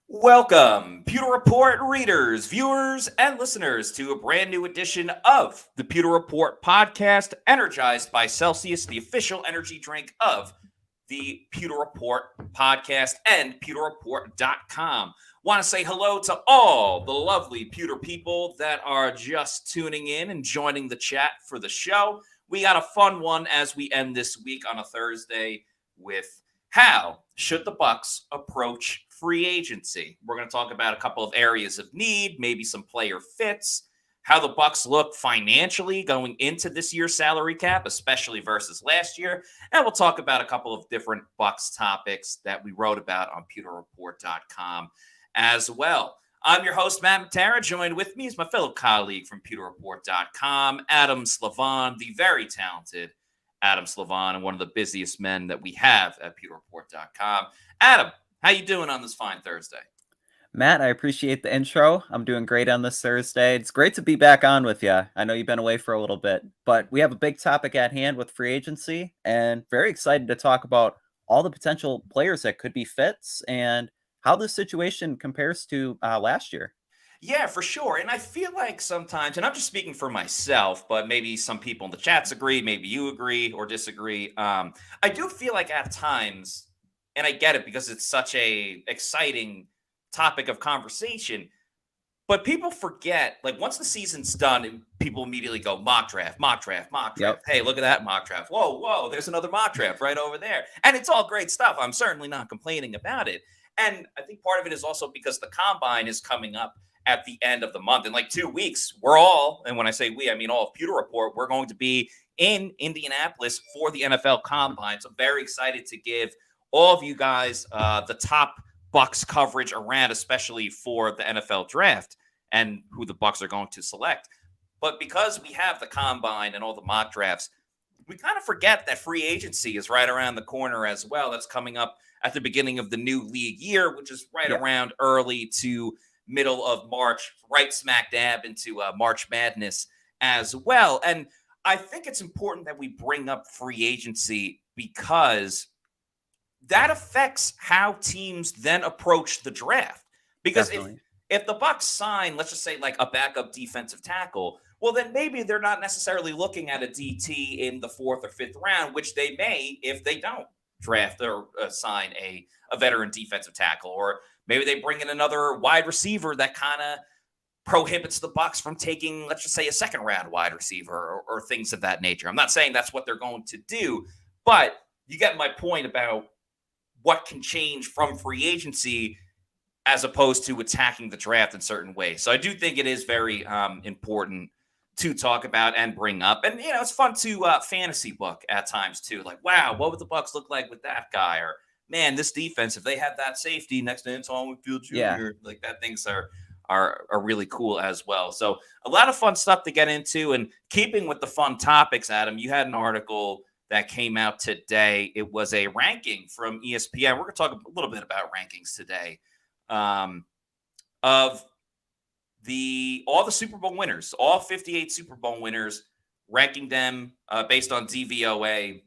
Welcome, Pewter Report readers, viewers, and listeners to a brand new edition of the Pewter Report podcast, energized by Celsius, the official energy drink of the Pewter Report podcast and pewterreport.com. Want to say hello to all the lovely Pewter people that are just tuning in and joining the chat for the show. We got a fun one as we end this week on a Thursday with how should the Bucs approach free agency? We're going to talk about a couple of areas of need, maybe some player fits, how the Bucs look financially going into this year's salary cap, especially versus last year, and we'll talk about a couple of different Bucs topics that we wrote about on pewterreport.com as well. I'm your host, Matt Matera. Joined with me is my fellow colleague from pewterreport.com, Adam Slavon, the very talented Adam Slavon, and one of the busiest men that we have at pewterreport.com. Adam, how you doing on this fine Thursday? Matt, I appreciate the intro. I'm doing great on this Thursday. It's great to be back on with you. I know you've been away for a little bit, but we have a big topic at hand with free agency, and very excited to talk about all the potential players that could be fits and how this situation compares to last year. Yeah, for sure. And I feel like sometimes, and I'm just speaking for myself, but maybe some people in the chats agree, maybe you agree or disagree. I do feel like at times, and I get it because it's such a exciting topic of conversation, but people forget, like once the season's done, and people immediately go mock draft, mock draft, mock draft. Yep. Hey, look at that mock draft. Whoa, whoa, there's another mock draft right over there. And it's all great stuff. I'm certainly not complaining about it. And I think part of it is also because the combine is coming up at the end of the month. In like 2 weeks, we're all, and when I say we, I mean all of Pewter Report, we're going to be in Indianapolis for the NFL Combine. So I'm very excited to give all of you guys the top Bucs coverage around, especially for the NFL draft and who the Bucs are going to select. But because we have the Combine and all the mock drafts, we kind of forget that free agency is right around the corner as well. That's coming up at the beginning of the new league year, which is right Yep. around early to middle of March, right smack dab into March Madness as well. And I think it's important that we bring up free agency because that affects how teams then approach the draft. Because Definitely. if the Bucs sign, let's just say like a backup defensive tackle, well then maybe they're not necessarily looking at a DT in the fourth or fifth round, which they may if they don't draft or sign a veteran defensive tackle, or maybe they bring in another wide receiver that kind of prohibits the Bucs from taking, let's just say, a second round wide receiver or things of that nature. I'm not saying that's what they're going to do, but you get my point about what can change from free agency as opposed to attacking the draft in certain ways. So I do think it is very important to talk about and bring up. And, you know, it's fun to fantasy book at times too. Like, wow, what would the Bucs look like with that guy? Or, man, this defense, if they had that safety next to Antoine Winfield Jr., Yeah. like that things are really cool as well. So a lot of fun stuff to get into. And keeping with the fun topics, Adam, you had an article that came out today. It was a ranking from ESPN. We're going to talk a little bit about rankings today of all the Super Bowl winners, all 58 Super Bowl winners, ranking them based on DVOA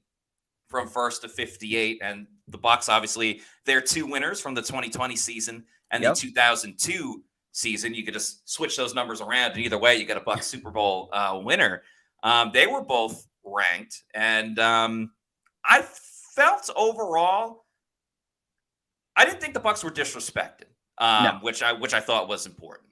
from first to 58. And the Bucs, obviously, they're two winners from the 2020 season and Yep. the 2002 season. You could just switch those numbers around, and either way, you get a Bucs Super Bowl winner. They were both ranked, and I felt overall, I didn't think the Bucs were disrespected, No. which I thought was important.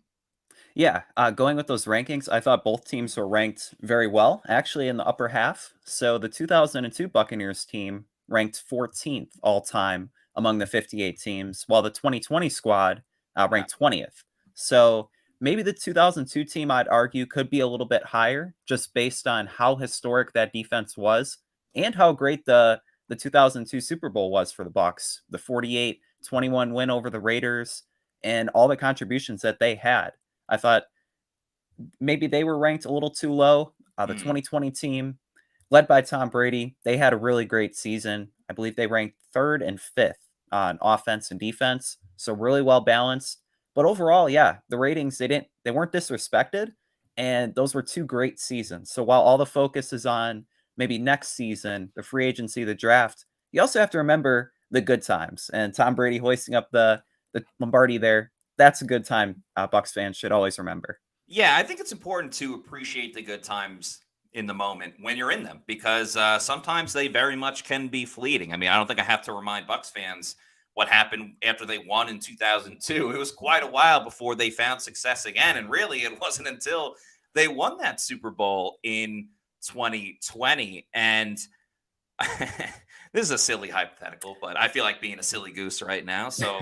Yeah, going with those rankings, I thought both teams were ranked very well, actually in the upper half. So the 2002 Buccaneers team ranked 14th all time among the 58 teams, while the 2020 squad ranked 20th. So maybe the 2002 team, I'd argue, could be a little bit higher just based on how historic that defense was and how great the 2002 Super Bowl was for the Bucs. The 48-21 win over the Raiders and all the contributions that they had. I thought maybe they were ranked a little too low. The 2020 team, led by Tom Brady, they had a really great season. I believe they ranked third and fifth on offense and defense, so really well balanced. But overall, yeah, the ratings they weren't disrespected, and those were two great seasons. So while all the focus is on maybe next season, the free agency, the draft, you also have to remember the good times and Tom Brady hoisting up the the Lombardi there. That's a good time. Bucs fans should always remember. Yeah, I think it's important to appreciate the good times in the moment when you're in them because sometimes they very much can be fleeting. I mean, I don't think I have to remind Bucks fans what happened after they won in 2002. It was quite a while before they found success again, and really, it wasn't until they won that Super Bowl in 2020. And this is a silly hypothetical, but I feel like being a silly goose right now. So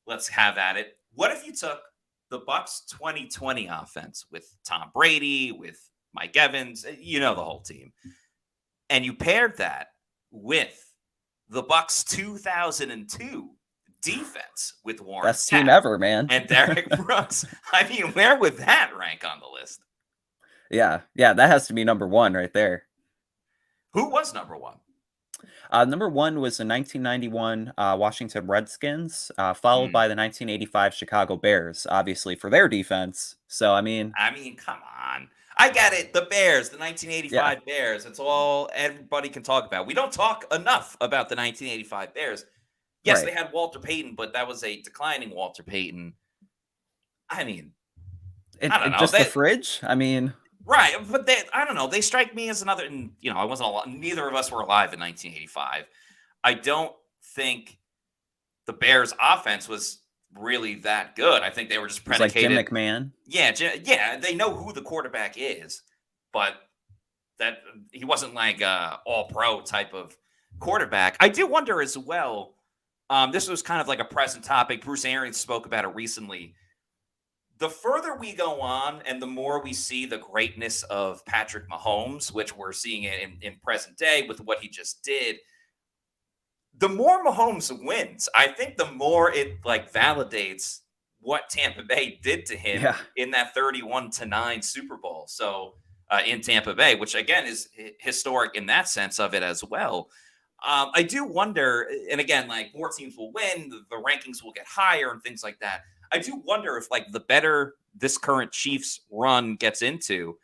let's have at it. What if you took the Bucks 2020 offense with Tom Brady, with Mike Evans, the whole team, and you paired that with the Bucks 2002 defense with Warren Best team Sapp ever, man. and Derek Brooks? I mean, where would that rank on the list? Yeah, that has to be number one right there. Who was number one? Number one was the 1991 Washington Redskins, followed by the 1985 Chicago Bears, obviously for their defense. So, I mean, come on. I get it. The Bears, the 1985 Bears. It's all everybody can talk about. We don't talk enough about the 1985 Bears. Yes, They had Walter Payton, but that was a declining Walter Payton. I mean, I don't know. Just the fridge? I mean... Right, but I don't know. They strike me as another, and I wasn't alive. Neither of us were alive in 1985. I don't think the Bears' offense was really that good. I think they were just predicated. Like Jim McMahon. Yeah. They know who the quarterback is, but that he wasn't like a all-pro type of quarterback. I do wonder as well. This was kind of like a present topic. Bruce Arians spoke about it recently. The further we go on and the more we see the greatness of Patrick Mahomes, which we're seeing it in present day with what he just did, the more Mahomes wins, I think the more it validates what Tampa Bay did to him in that 31-9 Super Bowl. So in Tampa Bay, which again is historic in that sense of it as well. I do wonder, and again, more teams will win, the rankings will get higher and things like that. I do wonder if the better this current Chiefs run gets into,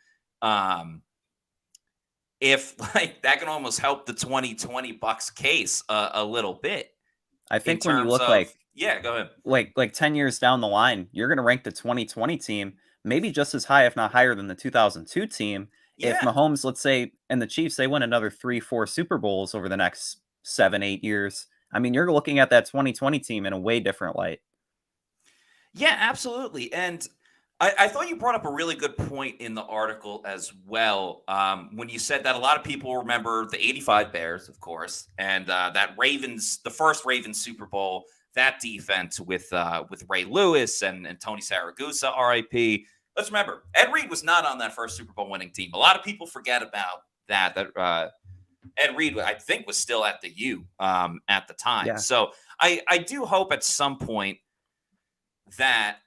if that can almost help the 2020 Bucs case a little bit. I think when you look go ahead. 10 years down the line, you're going to rank the 2020 team maybe just as high, if not higher than the 2002 team. Yeah. If Mahomes, let's say, and the Chiefs, they win another 3-4 Super Bowls over the next 7-8 years. I mean, you're looking at that 2020 team in a way different light. Yeah, absolutely. And I thought you brought up a really good point in the article as well. When you said that a lot of people remember the 85 Bears, of course, and the first Ravens Super Bowl, that defense with Ray Lewis and Tony Saragusa, RIP. Let's remember, Ed Reed was not on that first Super Bowl winning team. A lot of people forget about that Ed Reed, I think, was still at the U at the time. Yeah. So I do hope at some point that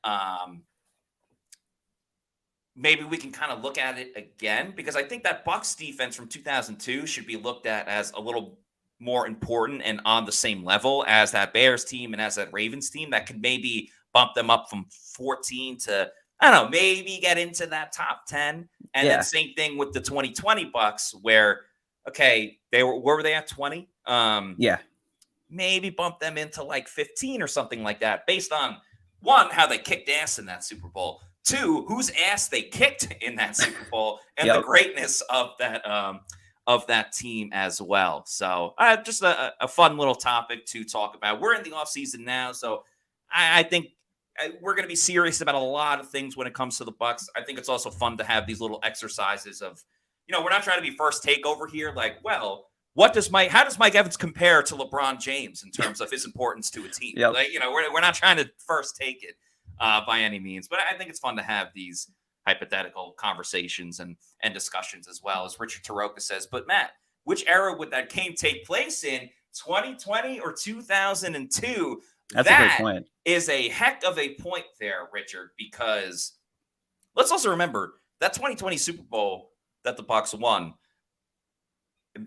maybe we can kind of look at it again, because I think that Bucs defense from 2002 should be looked at as a little more important and on the same level as that Bears team and as that Ravens team that could maybe bump them up from 14 to, I don't know, maybe get into that top 10. And then same thing with the 2020 Bucs where, okay, where were they at 20? Maybe bump them into 15 or something like that based on, one, how they kicked ass in that Super Bowl. Two, whose ass they kicked in that Super Bowl, and the greatness of that team as well. So just a fun little topic to talk about. We're in the offseason now, so I think we're going to be serious about a lot of things when it comes to the Bucs. I think it's also fun to have these little exercises of, we're not trying to be first takeover here. How does Mike Evans compare to LeBron James in terms of his importance to a team? Yep. We're not trying to first take it by any means, but I think it's fun to have these hypothetical conversations and discussions as well. As Richard Taroka says, but Matt, which era would that game take place in, 2020 or 2002? That's a great point. Is a heck of a point there, Richard, because let's also remember that 2020 Super Bowl that the Bucs won.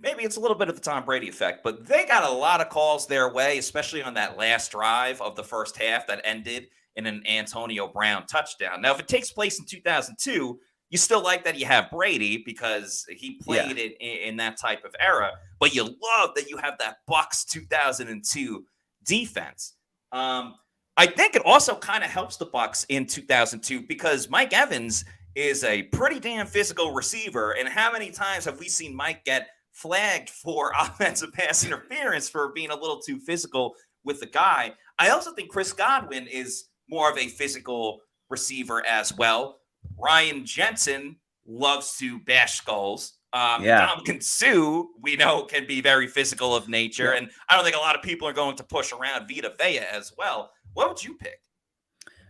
Maybe it's a little bit of the Tom Brady effect, but they got a lot of calls their way, especially on that last drive of the first half that ended in an Antonio Brown touchdown. Now, if it takes place in 2002, you still like that you have Brady because he played it in that type of era, but you love that you have that Bucs 2002 defense. I I think it also kind of helps the Bucs in 2002 because Mike Evans is a pretty damn physical receiver. And how many times have we seen Mike get flagged for offensive pass interference for being a little too physical with the guy? I also think Chris Godwin is more of a physical receiver as well. Ryan Jensen loves to bash skulls. Ndamukong Suh, we know, can be very physical of nature. And I don't think a lot of people are going to push around Vita Vea as well. What would you pick?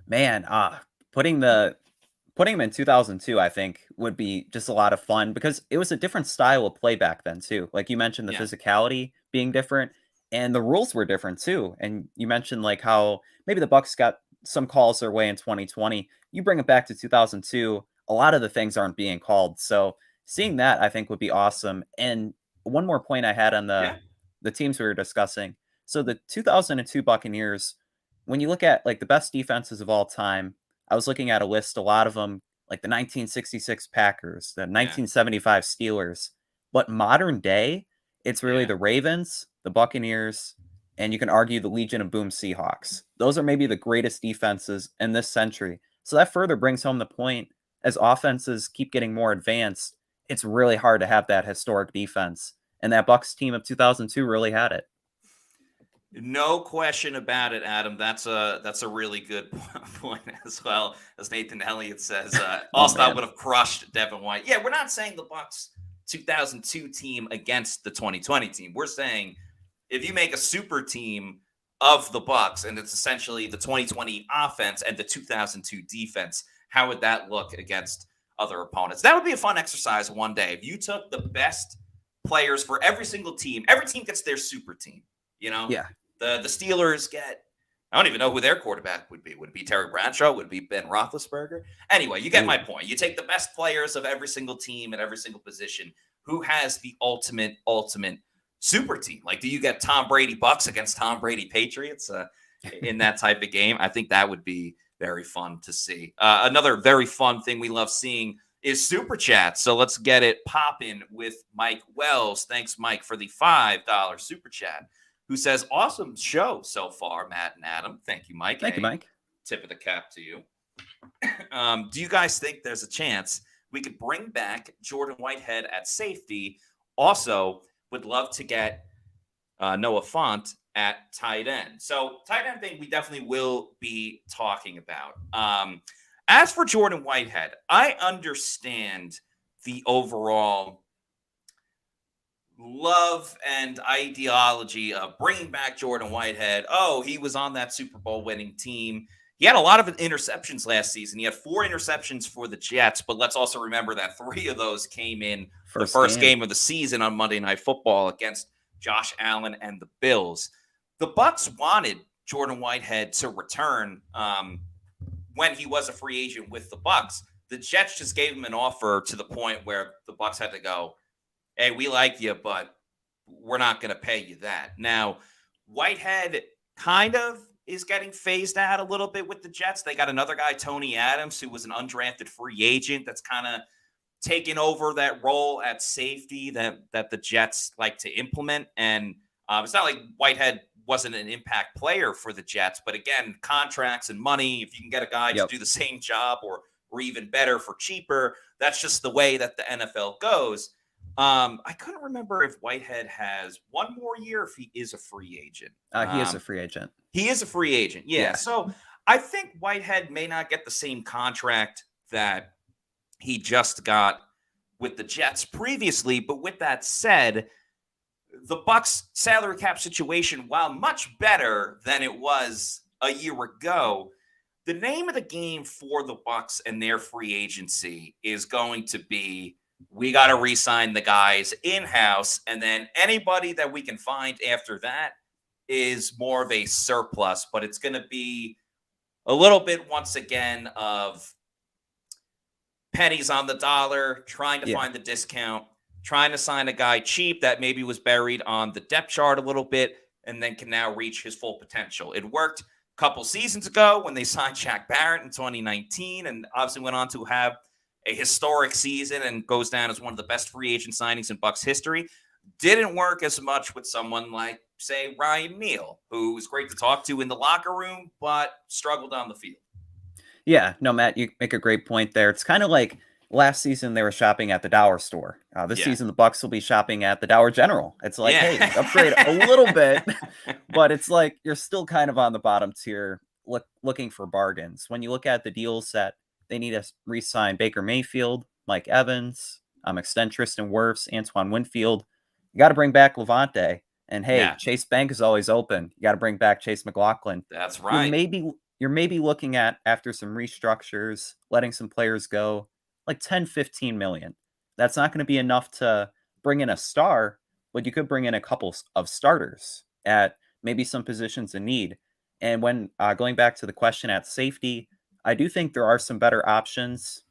Man, putting him in 2002, I think, would be just a lot of fun because it was a different style of play back then, too. Like you mentioned, the physicality being different and the rules were different, too. And you mentioned like how maybe the Bucs got some calls their way in 2020. You bring it back to 2002, a lot of the things aren't being called. So seeing that, I think, would be awesome. And one more point I had on the teams we were discussing. So the 2002 Buccaneers, when you look at like the best defenses of all time, I was looking at a list, a lot of them, like the 1966 Packers, the 1975 Steelers. But modern day, it's really the Ravens, the Buccaneers, and you can argue the Legion of Boom Seahawks. Those are maybe the greatest defenses in this century. So that further brings home the point, as offenses keep getting more advanced, it's really hard to have that historic defense. And that Bucs team of 2002 really had it. No question about it, Adam. That's a really good point as well. As Nathan Elliott says, Allstott would have crushed Devin White. Yeah, we're not saying the Bucs 2002 team against the 2020 team. We're saying if you make a super team of the Bucs and it's essentially the 2020 offense and the 2002 defense, how would that look against other opponents? That would be a fun exercise one day. If you took the best players for every single team, every team gets their super team. You know, the Steelers get, I don't even know who their quarterback would be. Would it be Terry Bradshaw? Would it be Ben Roethlisberger? Anyway, you get my point. You take the best players of every single team at every single position. Who has the ultimate super team? Like, do you get Tom Brady Bucs against Tom Brady Patriots in that type of game? I think that would be very fun to see. Another very fun thing we love seeing is Super Chat. So let's get it popping with Mike Wells. Thanks, Mike, for the $5 Super Chat. Who says, awesome show so far, Matt and Adam. Thank you, Mike. Thank you, Mike. Tip of the cap to you. Do you guys think there's a chance we could bring back Jordan Whitehead at safety? Also, would love to get Noah Fant at tight end. So tight end thing we definitely will be talking about. As for Jordan Whitehead, I understand the overall love and ideology of bringing back Jordan Whitehead. Oh, he was on that Super Bowl winning team. He had a lot of interceptions last season. He had 4 interceptions for the Jets, but let's also remember that 3 of those came in the first game of the season on Monday Night Football against Josh Allen and the Bills. The Bucs wanted Jordan Whitehead to return when he was a free agent with the Bucs. The Jets just gave him an offer to the point where the Bucs had to go, hey, we like you, but we're not going to pay you that. Now, Whitehead kind of is getting phased out a little bit with the Jets. They got another guy, Tony Adams, who was an undrafted free agent that's kind of taking over that role at safety that the Jets like to implement. And it's not like Whitehead wasn't an impact player for the Jets, but again, contracts and money, if you can get a guy to do the same job or even better for cheaper, that's just the way that the NFL goes. I couldn't remember if Whitehead has one more year, if he is a free agent. He is a free agent. He is a free agent. Yeah. So I think Whitehead may not get the same contract that he just got with the Jets previously. But with that said, the Bucs salary cap situation, while much better than it was a year ago, the name of the game for the Bucs and their free agency is going to be, we got to re-sign the guys in-house, and then anybody that we can find after that is more of a surplus, but it's going to be a little bit, once again, of pennies on the dollar, trying to find the discount, trying to sign a guy cheap that maybe was buried on the depth chart a little bit and then can now reach his full potential. It worked a couple seasons ago when they signed Shaq Barrett in 2019 and obviously went on to have a historic season and goes down as one of the best free agent signings in Bucs history. Didn't work as much with someone like say, Ryan Neal, who was great to talk to in the locker room, but struggled on the field. Yeah, no, Matt, you make a great point there. It's kind of like last season they were shopping at the Dollar Store. This season the Bucs will be shopping at the Dollar General. It's like, hey, upgrade a little bit, but it's like you're still kind of on the bottom tier looking for bargains. When you look at the deals that they need to re-sign Baker Mayfield, Mike Evans, extend Tristan Wirfs, Antoine Winfield. You got to bring back Levante. And hey, Chase Bank is always open. You got to bring back Chase McLaughlin. That's right. You're maybe looking at, after some restructures, letting some players go, like 10, 15 million. That's not going to be enough to bring in a star, but you could bring in a couple of starters at maybe some positions in need. And when going back to the question at safety, I do think there are some better options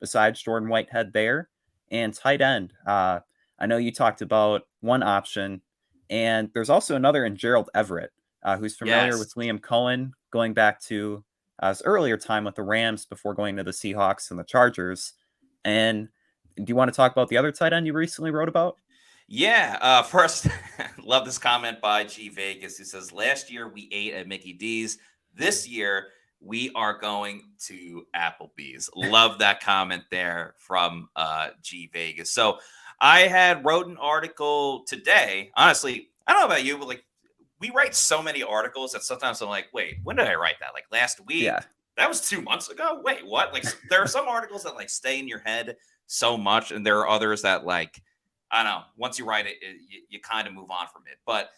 besides Jordan Whitehead there. And tight end, I know you talked about one option, and there's also another in Gerald Everett, who's familiar with Liam Cohen, going back to his earlier time with the Rams before going to the Seahawks and the Chargers. And do you want to talk about the other tight end you recently wrote about? Yeah. First, love this comment by G Vegas, who says, last year we ate at Mickey D's. This year we are going to Applebee's. Love that comment there from G Vegas. So I wrote an article today. Honestly, I don't know about you, but like, we write so many articles that sometimes I'm like, wait, when did I write that? Like last week? Yeah. That was 2 months ago? Wait, what? Like there are some articles that like stay in your head so much, and there are others that like, I don't know, once you write it, you kind of move on from it. But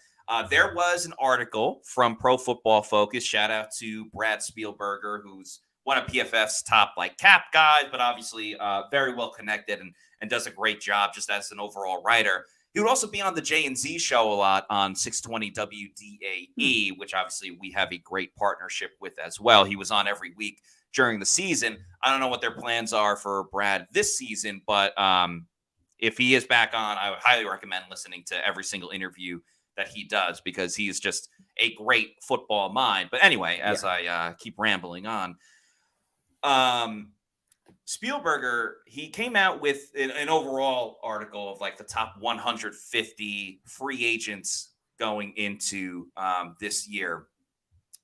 there was an article from Pro Football Focus. Shout out to Brad Spielberger, who's one of PFF's top like cap guys, but obviously very well connected and does a great job just as an overall writer. He would also be on the J&Z show a lot on 620 WDAE, which obviously we have a great partnership with as well. He was on every week during the season. I don't know what their plans are for Brad this season, but if he is back on, I would highly recommend listening to every single interview that he does, because he's just a great football mind. But anyway, as I keep rambling on, Spielberger, he came out with an overall article of like the top 150 free agents going into this year.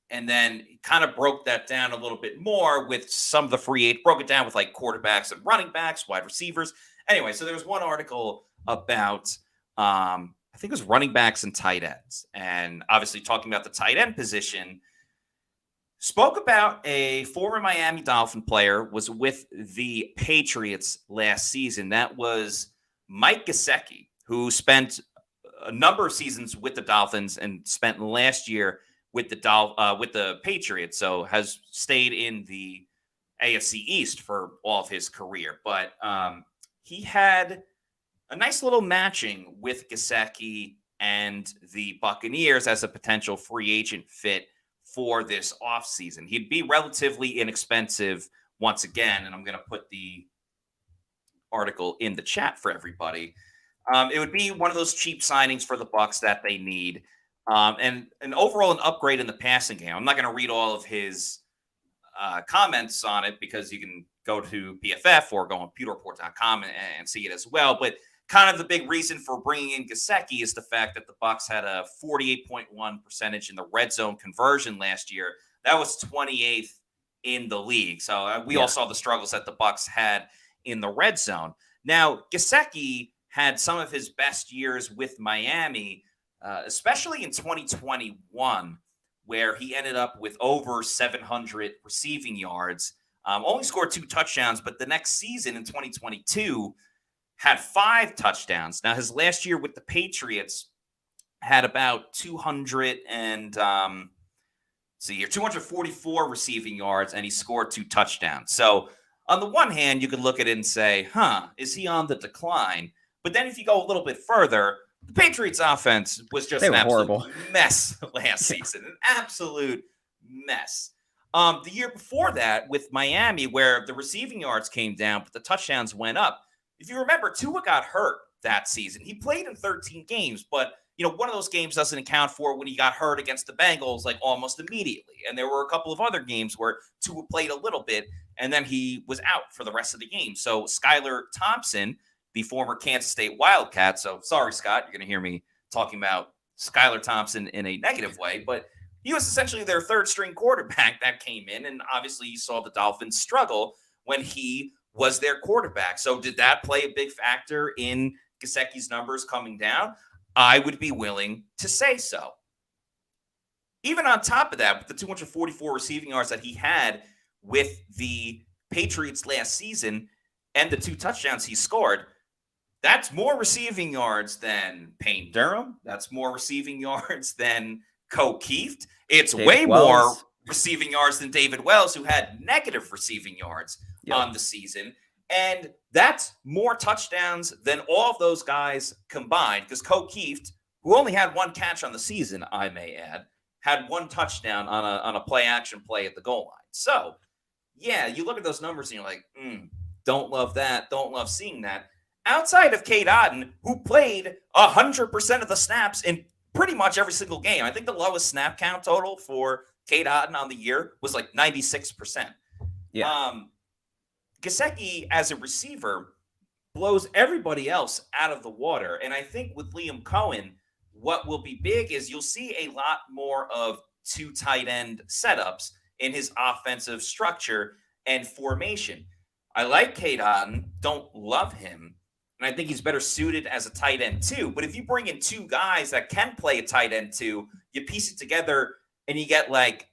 And then kind of broke that down a little bit more with some of the free agents, broke it down with like quarterbacks and running backs, wide receivers. Anyway, so there was one article about, I think it was running backs and tight ends. And obviously talking about the tight end position, spoke about a former Miami Dolphin player, was with the Patriots last season. That was Mike Gesicki, who spent a number of seasons with the Dolphins and spent last year with the Patriots. So has stayed in the AFC East for all of his career. But he had a nice little matching with Gesicki and the Buccaneers as a potential free agent fit for this offseason. He'd be relatively inexpensive once again, and I'm going to put the article in the chat for everybody. It would be one of those cheap signings for the Bucs that they need, and an overall an upgrade in the passing game. I'm not going to read all of his comments on it, because you can go to PFF or go on pewterreport.com and see it as well. But kind of the big reason for bringing in Gesicki is the fact that the Bucs had a 48.1% in the red zone conversion last year. That was 28th in the league. So we all saw the struggles that the Bucs had in the red zone. Now, Gesicki had some of his best years with Miami, especially in 2021, where he ended up with over 700 receiving yards. Only scored 2 touchdowns, but the next season in 2022 had 5 touchdowns. Now, his last year with the Patriots had about 244 receiving yards, and he scored 2 touchdowns. So on the one hand, you could look at it and say, is he on the decline? But then if you go a little bit further, the Patriots offense was just an absolute mess last season. An absolute mess. The year before that with Miami, where the receiving yards came down, but the touchdowns went up. If you remember, Tua got hurt that season. He played in 13 games, but one of those games doesn't account for when he got hurt against the Bengals like almost immediately. And there were a couple of other games where Tua played a little bit, and then he was out for the rest of the game. So Skylar Thompson, the former Kansas State Wildcat. So sorry, Scott, you're going to hear me talking about Skylar Thompson in a negative way, but he was essentially their third string quarterback that came in. And obviously, you saw the Dolphins struggle when he was their quarterback. So, did that play a big factor in Gesicki's numbers coming down? I would be willing to say so. Even on top of that, with the 244 receiving yards that he had with the Patriots last season and the 2 touchdowns he scored, that's more receiving yards than Payne Durham. That's more receiving yards than Colt Keeft. It's David way Wells. more receiving yards than David Wells, who had negative receiving yards on the season. And that's more touchdowns than all of those guys combined, because Colt Keeft, who only had 1 catch on the season, I may add, had 1 touchdown on a play action play at the goal line. So, yeah, you look at those numbers and you're like, don't love that. Don't love seeing that. Outside of Cade Otton, who played 100% of the snaps in pretty much every single game. I think the lowest snap count total for Cade Otton on the year was like 96%. Yeah. Gesicki, as a receiver, blows everybody else out of the water. And I think with Liam Cohen, what will be big is you'll see a lot more of 2 tight end setups in his offensive structure and formation. I like Cade Otton, don't love him, and I think he's better suited as a tight end too. But if you bring in 2 guys that can play a tight end too, you piece it together and you get like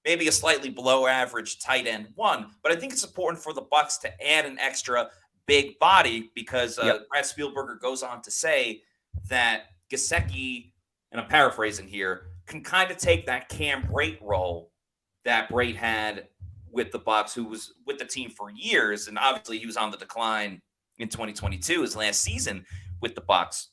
maybe a slightly below average tight end 1. But I think it's important for the Bucs to add an extra big body, because Brad Spielberger goes on to say that Gesicki, and I'm paraphrasing here, can kind of take that Cam Brate role that Brate had with the Bucs, who was with the team for years, and obviously he was on the decline in 2022, his last season with the Bucs.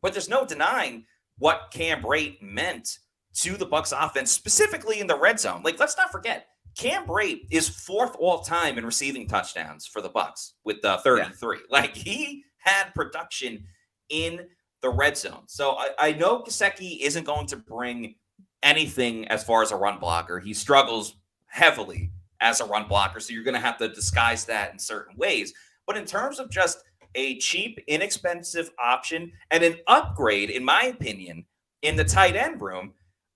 But there's no denying what Cam Brate meant to the Bucs offense, specifically in the red zone. Like, let's not forget, Cam Brate is 4th all time in receiving touchdowns for the Bucs with 33. Yeah. Like, he had production in the red zone. So I know Gesicki isn't going to bring anything as far as a run blocker. He struggles heavily as a run blocker, so you're going to have to disguise that in certain ways. But in terms of just a cheap, inexpensive option and an upgrade, in my opinion, in the tight end room,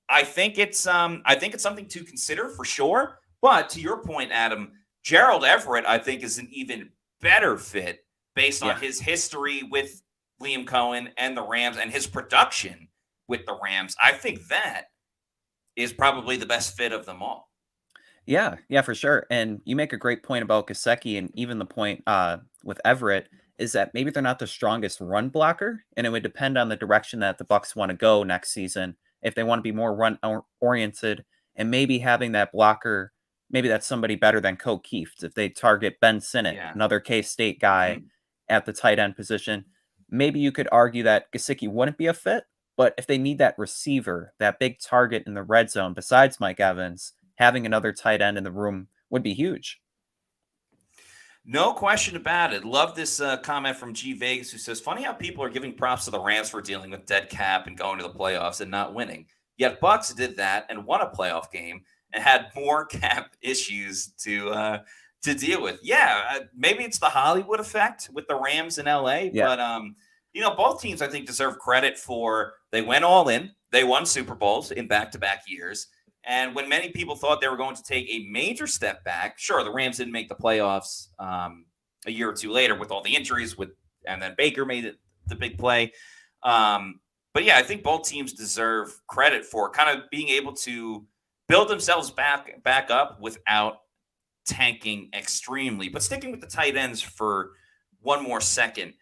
I think it's something to consider for sure. But to your point, Adam, Gerald Everett, I think, is an even better fit based on his history with Liam Cohen and the Rams and his production with the Rams. I think that is probably the best fit of them all. Yeah, for sure. And you make a great point about Gesicki, and even the point with Everett is that maybe they're not the strongest run blocker, and it would depend on the direction that the Bucs want to go next season. If they want to be more run oriented, and maybe having that blocker, maybe that's somebody better than Colt Keeft. If they target Ben Sinnott, another K-State guy at the tight end position, maybe you could argue that Gesicki wouldn't be a fit. But if they need that receiver, that big target in the red zone, besides Mike Evans, having another tight end in the room would be huge. No question about it. Love this comment from G Vegas, who says, funny how people are giving props to the Rams for dealing with dead cap and going to the playoffs and not winning. Yet Bucs did that and won a playoff game and had more cap issues to deal with. Yeah, maybe it's the Hollywood effect with the Rams in LA, but both teams, I think, deserve credit for they went all in. They won Super Bowls in back-to-back years. And when many people thought they were going to take a major step back, sure, the Rams didn't make the playoffs a year or 2 later with all the injuries, and then Baker made it the big play. But yeah, I think both teams deserve credit for kind of being able to build themselves back up without tanking extremely. But sticking with the tight ends for one more second.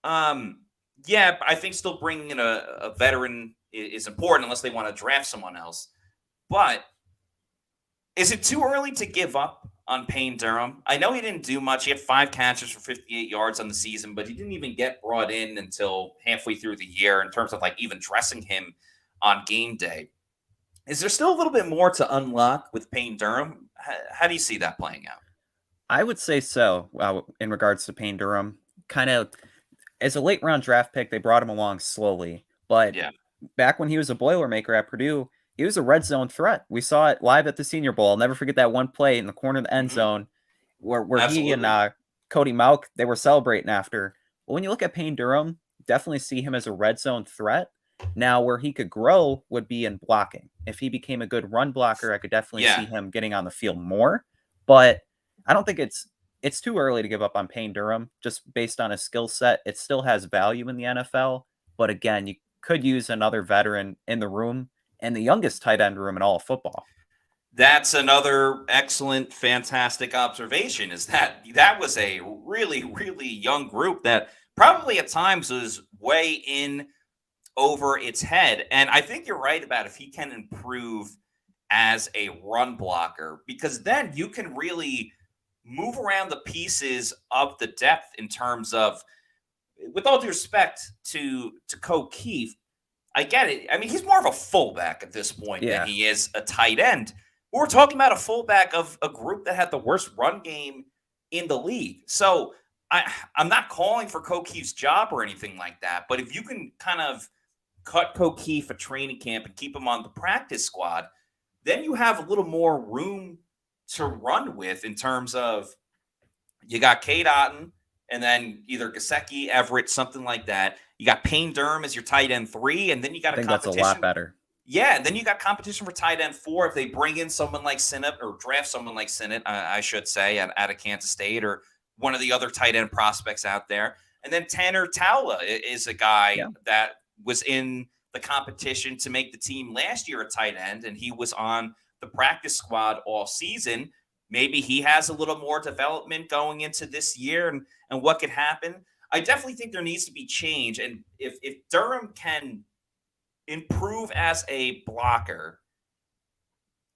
I think still bringing in a veteran is important unless they want to draft someone else. But is it too early to give up on Payne Durham? I know he didn't do much. He had 5 catches for 58 yards on the season, but he didn't even get brought in until halfway through the year in terms of like even dressing him on game day. Is there still a little bit more to unlock with Payne Durham? How do you see that playing out? I would say so in regards to Payne Durham. Kind of as a late round draft pick, they brought him along slowly. But back when he was a Boilermaker at Purdue, he was a red zone threat. We saw it live at the Senior Bowl. I'll never forget that one play in the corner of the end zone where he and Cody Mauch, they were celebrating after. But when you look at Payne Durham, definitely see him as a red zone threat. Now, where he could grow would be in blocking. If he became a good run blocker, I could definitely see him getting on the field more. But I don't think it's too early to give up on Payne Durham just based on his skill set. It still has value in the NFL. But again, you could use another veteran in the room and the youngest tight end room in all of football. That's another excellent, fantastic observation, is that was a really, really young group that probably at times was way in over its head. And I think you're right about if he can improve as a run blocker, because then you can really move around the pieces of the depth in terms of, with all due respect to Keefe, I get it. I mean, he's more of a fullback at this point than he is a tight end. We're talking about a fullback of a group that had the worst run game in the league. So I'm not calling for Keefe's job or anything like that, but if you can kind of cut Keefe at training camp and keep him on the practice squad, then you have a little more room to run with in terms of, you got Cade Otton and then either Gesicki, Everett, something like that. You got Payne Durham as your tight end 3, and then you got I think that's a lot better. Yeah, and then you got competition for tight end 4 if they bring in someone like Sinnott, or draft someone like Sinnott, I should say, out of Kansas State, or one of the other tight end prospects out there. And then Tanner Towla is a guy that was in the competition to make the team last year at tight end, and he was on the practice squad all season. Maybe he has a little more development going into this year and what could happen. I definitely think there needs to be change. And if Durham can improve as a blocker,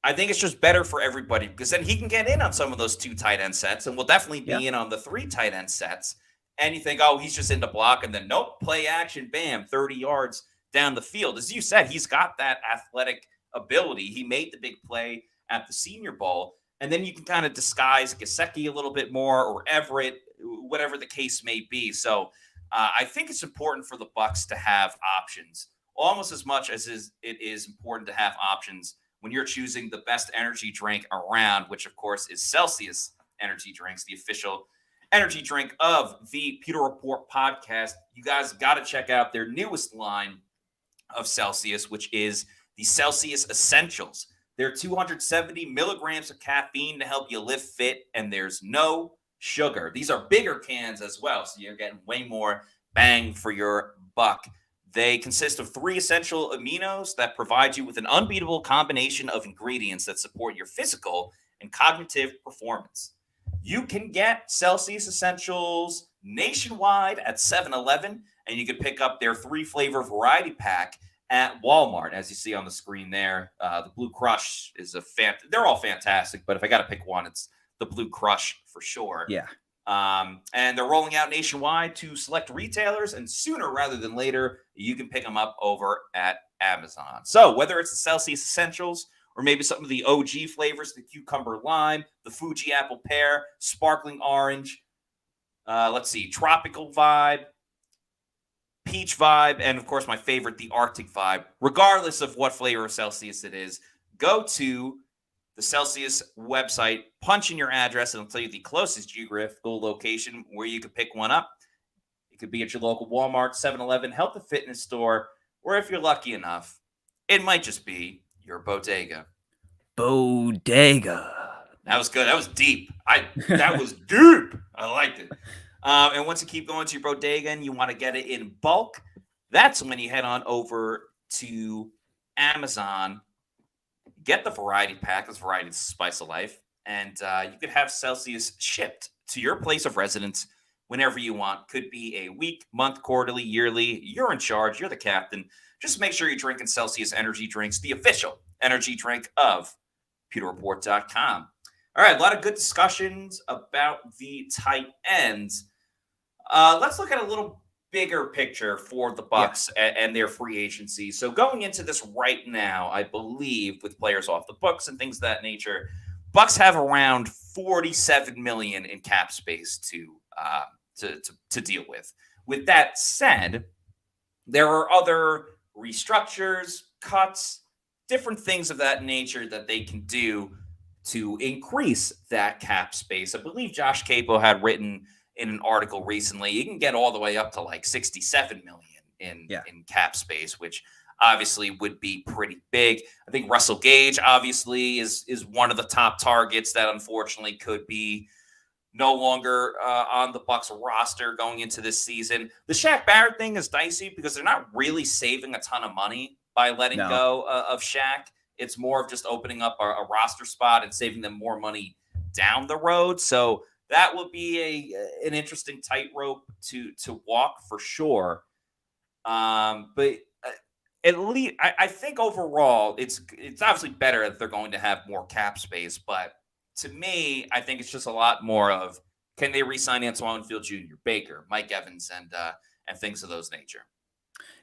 I think it's just better for everybody, because then he can get in on some of those 2 tight end sets, and will definitely be in on the 3 tight end sets. And you think, oh, he's just into block, and then nope, play action, bam, 30 yards down the field. As you said, he's got that athletic ability. He made the big play at the Senior Bowl. And then you can kind of disguise Gesicki a little bit more, or Everett, whatever the case may be. So I think it's important for the Bucs to have options, almost as much as it is important to have options when you're choosing the best energy drink around, which of course is Celsius Energy Drinks, the official energy drink of the Pewter Report podcast. You guys got to check out their newest line of Celsius, which is the Celsius Essentials. They're 270 milligrams of caffeine to help you live fit, and there's no sugar. These are bigger cans as well, so you're getting way more bang for your buck. They consist of 3 essential aminos that provide you with an unbeatable combination of ingredients that support your physical and cognitive performance. You can get Celsius Essentials nationwide at 7-Eleven, and you can pick up their 3-flavor variety pack at Walmart, as you see on the screen there. The Blue Crush is they're all fantastic, but if I got to pick one, it's the Blue Crush for sure. Yeah. And they're rolling out nationwide to select retailers, and sooner rather than later, you can pick them up over at Amazon. So whether it's the Celsius Essentials, or maybe some of the OG flavors, the cucumber lime, the Fuji apple pear, sparkling orange, tropical vibe, peach vibe, and of course my favorite, the Arctic vibe. Regardless of what flavor of Celsius it is, go to the Celsius website, punch in your address, and it'll tell you the closest geographical location where you could pick one up. It could be at your local Walmart, 7-Eleven, health and fitness store, or if you're lucky enough, it might just be your bodega. Bodega. That was good. That was deep. That was deep. I liked it. And once you keep going to your bodega and you want to get it in bulk, that's when you head on over to Amazon. Get the variety pack. That's variety, the spice of life. And you could have Celsius shipped to your place of residence whenever you want. Could be a week, month, quarterly, yearly. You're in charge. You're the captain. Just make sure you're drinking Celsius energy drinks, the official energy drink of PewterReport.com. All right, a lot of good discussions about the tight ends. Let's look at a little bigger picture for the Bucs and their free agency. So going into this right now, I believe with players off the books and things of that nature, Bucs have around $47 million in cap space to deal with. With that said, there are other restructures, cuts, different things of that nature that they can do to increase that cap space. I believe Josh Capo had written in an article recently, you can get all the way up to like $67 million Yeah. in cap space, which obviously would be pretty big. I think Russell Gage obviously is one of the top targets that unfortunately could be no longer on the Bucs roster going into this season. The Shaq Barrett thing is dicey because they're not really saving a ton of money by letting No. go of Shaq. It's more of just opening up a roster spot and saving them more money down the road. So that would be an interesting tightrope to walk for sure. But at least I think overall it's obviously better that they're going to have more cap space, but to me, I think it's just a lot more of can they re-sign Antoine Field Jr., Baker, Mike Evans, and things of those nature.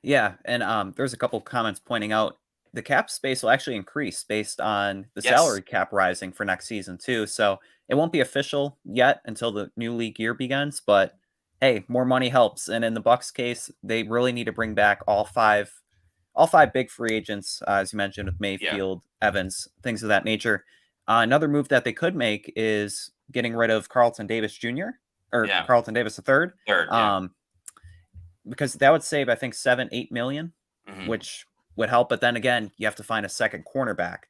Yeah, and there's a couple comments pointing out the cap space will actually increase based on the Yes. salary cap rising for next season too. So it won't be official yet until the new league year begins, but hey, more money helps. And in the Bucks case, they really need to bring back all five big free agents, as you mentioned, with Yeah. Mayfield, Evans, things of that nature. Another move that they could make is getting rid of Carlton Davis Jr. or Yeah. Carlton Davis III. Third. Yeah. Because that would save, I think, 7-8 million, Mhm. which would help. But then again, you have to find a second cornerback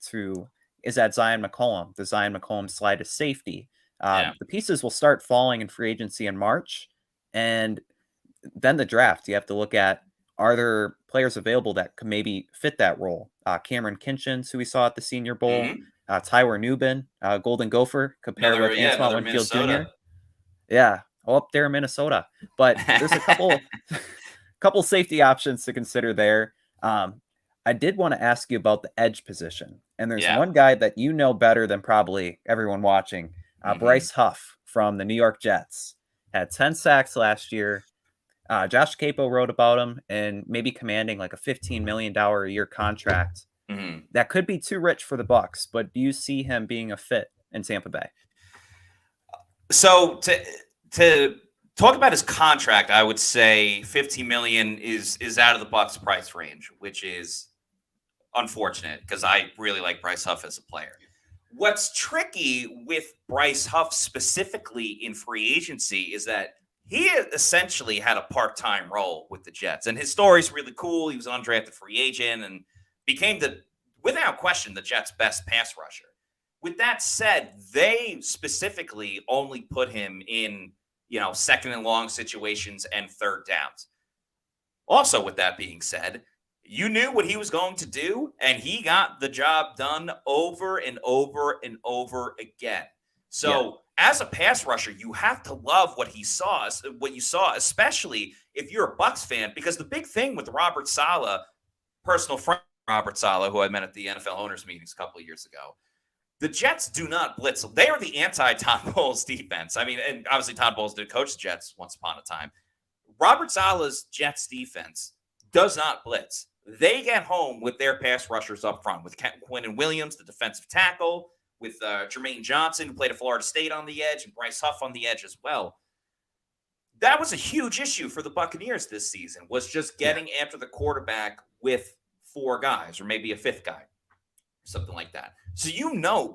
is that Zion McCollum? Does Zion McCollum slide to safety? Yeah. The pieces will start falling in free agency in March. And then the draft, you have to look at, are there players available that could maybe fit that role? Cameron Kinchins, who we saw at the Senior Bowl, Mhm. Tyler Nubin, Golden Gopher, could pair with Antoine Another Winfield Minnesota. Jr. Yeah, up there in Minnesota. But there's a couple safety options to consider there. I did want to ask you about the edge position, and there's Yeah. one guy that you know better than probably everyone watching, Mhm. Bryce Huff from the New York Jets. Had 10 sacks last year. Josh Capo wrote about him and maybe commanding like a $15 million a year contract. Mhm. That could be too rich for the Bucs, but do you see him being a fit in Tampa Bay? So to talk about his contract, I would say 15 million is out of the Bucks price range, which is unfortunate because I really like Bryce Huff as a player. What's tricky with Bryce Huff specifically in free agency is that he essentially had a part-time role with the Jets, and his story's really cool. He was an undrafted free agent and became without question, the Jets' best pass rusher. With that said, they specifically only put him in, second and long situations and third downs. Also, with that being said, you knew what he was going to do, and he got the job done over and over and over again. Yeah. So, as a pass rusher, you have to love what you saw, especially if you're a Bucs fan, because the big thing with Robert Saleh, personal friend Robert Saleh, who I met at the NFL owners meetings a couple of years ago, the Jets do not blitz. They are the anti-Todd Bowles defense. I mean, and obviously Todd Bowles did coach the Jets once upon a time. Robert Saleh's Jets defense does not blitz. They get home with their pass rushers up front, with Quinnen Williams, the defensive tackle, with Jermaine Johnson, who played at Florida State on the edge, and Bryce Huff on the edge as well. That was a huge issue for the Buccaneers this season, was just getting after the quarterback with four guys or maybe a fifth guy, something like that. So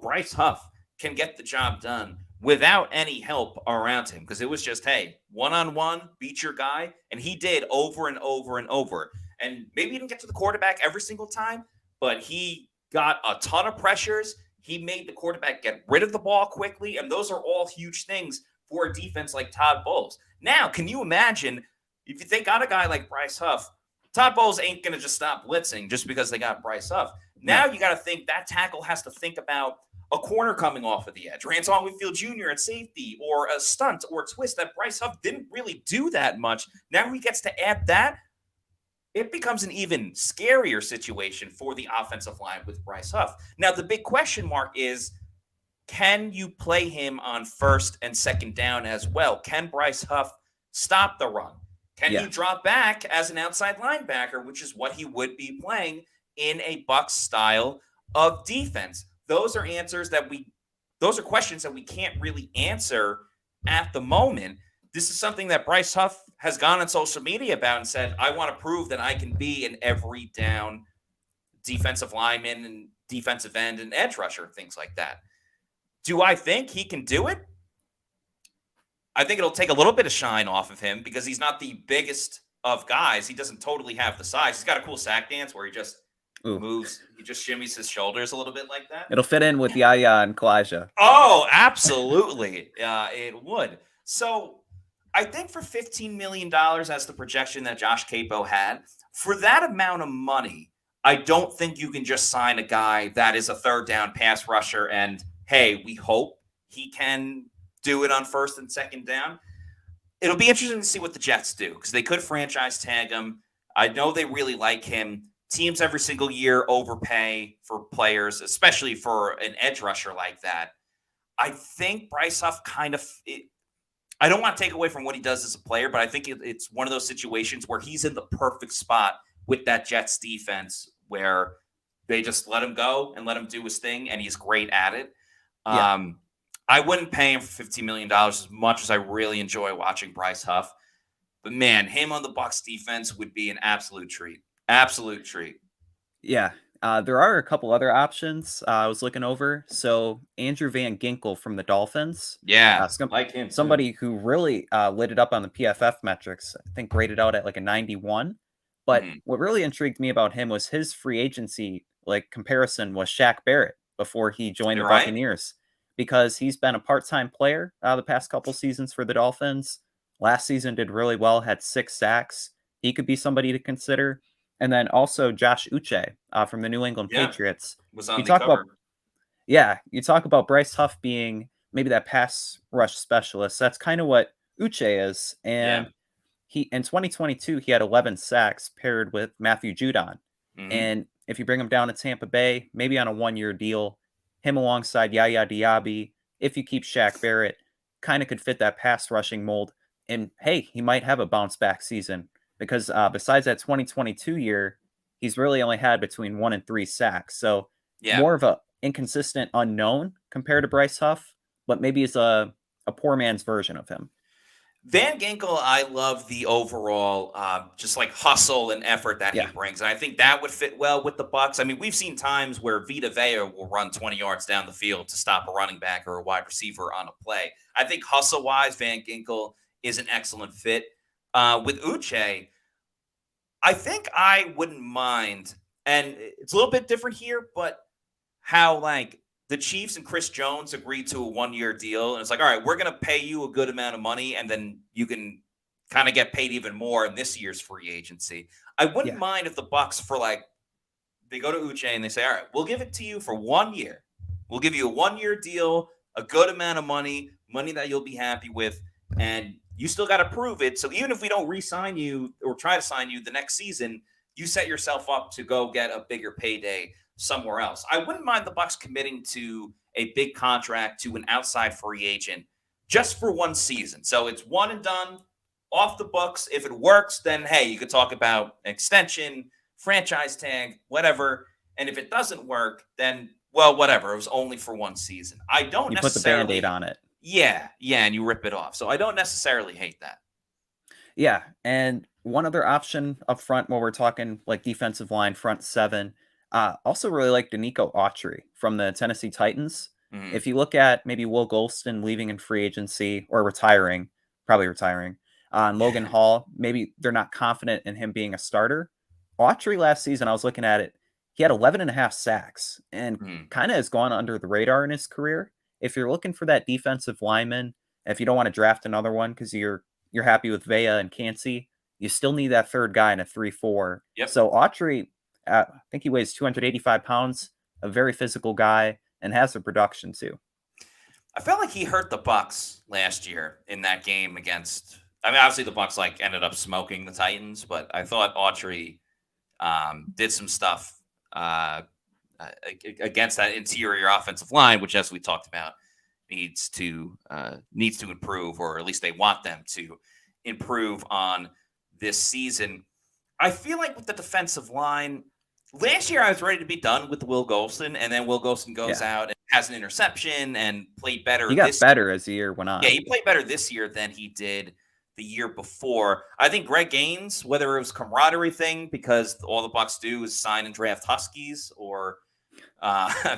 Bryce Huff can get the job done without any help around him because it was just, hey, one-on-one, beat your guy, and he did over and over and over. And maybe he didn't get to the quarterback every single time, but he got a ton of pressures. He made the quarterback get rid of the ball quickly, and those are all huge things for a defense like Todd Bowles. Now, can you imagine if they got a guy like Bryce Huff, Todd Bowles ain't going to just stop blitzing just because they got Bryce Huff. Now you got to think that tackle has to think about a corner coming off of the edge, or Antoine Winfield Jr. at safety, or a stunt or a twist that Bryce Huff didn't really do that much. Now he gets to add that. It becomes an even scarier situation for the offensive line with Bryce Huff. Now, the big question mark is, can you play him on first and second down as well? Can Bryce Huff stop the run? Can he drop back as an outside linebacker, which is what he would be playing in a Bucs style of defense? Those are questions that we can't really answer at the moment. This is something that Bryce Huff has gone on social media about and said, I want to prove that I can be an every down defensive lineman and defensive end and edge rusher, things like that. Do I think he can do it? I think it'll take a little bit of shine off of him because he's not the biggest of guys. He doesn't totally have the size. He's got a cool sack dance where he just Ooh, he just shimmies his shoulders a little bit like that. it'll fit in with Yaya and Kalijah. Oh, absolutely. It would. So I think for $15 million as the projection that Josh Capo had, for that amount of money, I don't think you can just sign a guy that is a third down pass rusher and, hey, we hope he can do it on first and second down. It'll be interesting to see what the Jets do because they could franchise tag him. I know they really like him. Teams every single year overpay for players, especially for an edge rusher like that. I think Bryce Huff I don't want to take away from what he does as a player, but I think it's one of those situations where he's in the perfect spot with that Jets defense where they just let him go and let him do his thing, and he's great at it. Yeah. I wouldn't pay him for $15 million as much as I really enjoy watching Bryce Huff. But, man, him on the Bucs defense would be an absolute treat. Absolute treat. Yeah. There are a couple other options I was looking over. So Andrew Van Ginkel from the Dolphins. Yeah, like him. Somebody who really lit it up on the PFF metrics. I think graded out at like a 91. But what really intrigued me about him was his free agency comparison was Shaq Barrett before he joined the Buccaneers. Because he's been a part-time player the past couple seasons for the Dolphins. Last season did really well, had 6 sacks. He could be somebody to consider. And then also Josh Uche from the New England Patriots. Was on the cover. You talk about Bryce Huff being maybe that pass rush specialist. That's kind of what Uche is. And he in 2022, he had 11 sacks paired with Matthew Judon. And if you bring him down to Tampa Bay, maybe on a 1-year deal, him alongside Yaya Diaby, if you keep Shaq Barrett, kind of could fit that pass rushing mold. And hey, he might have a bounce back season because besides that 2022 year, he's really only had between 1 and 3 sacks. So more of a inconsistent unknown compared to Bryce Huff, but maybe it's a poor man's version of him. Van Ginkel, I love the overall just like hustle and effort that he brings. And I think that would fit well with the Bucs. I mean, we've seen times where Vita Vea will run 20 yards down the field to stop a running back or a wide receiver on a play. I think hustle-wise, Van Ginkel is an excellent fit. With Uche, I think I wouldn't mind, and it's a little bit different here, but how the Chiefs and Chris Jones agreed to a 1-year deal. And it's like, all right, we're going to pay you a good amount of money. And then you can kind of get paid even more in this year's free agency. I wouldn't mind if the Bucs they go to Uche and they say, all right, we'll give it to you for 1 year. We'll give you a 1-year deal, a good amount of money that you'll be happy with. And you still got to prove it. So even if we don't re-sign you or try to sign you the next season, you set yourself up to go get a bigger payday somewhere else. I wouldn't mind the Bucs committing to a big contract to an outside free agent just for 1 season. So it's one and done, off the books. If it works, then hey, you could talk about extension, franchise tag, whatever. And if it doesn't work, then well, whatever. It was only for 1 season. I don't necessarily put the Band-Aid on it. Yeah, and you rip it off. So I don't necessarily hate that. Yeah, and one other option up front while we're talking defensive line, front 7. Also really like Danico Autry from the Tennessee Titans. If you look at maybe Will Golston leaving in free agency or probably retiring, and Logan Hall, maybe they're not confident in him being a starter. Autry last season, I was looking at it, he had 11.5 sacks and kind of has gone under the radar in his career. If you're looking for that defensive lineman, if you don't want to draft another one because you're happy with Vea and Cansey, you still need that third guy in a 3-4. So Autry, I think he weighs 285 pounds, a very physical guy, and has the production too. I felt like he hurt the Bucs last year in that game against. I mean, obviously the Bucs ended up smoking the Titans, but I thought Autry did some stuff against that interior offensive line, which, as we talked about, needs to improve, or at least they want them to improve on this season. I feel like with the defensive line, last year I was ready to be done with Will Golston, and then Will Golston goes out and has an interception and played better. He got better as the year went on. Yeah, he played better this year than he did the year before. I think Greg Gaines, whether it was camaraderie thing because all the Bucs do is sign and draft Huskies, or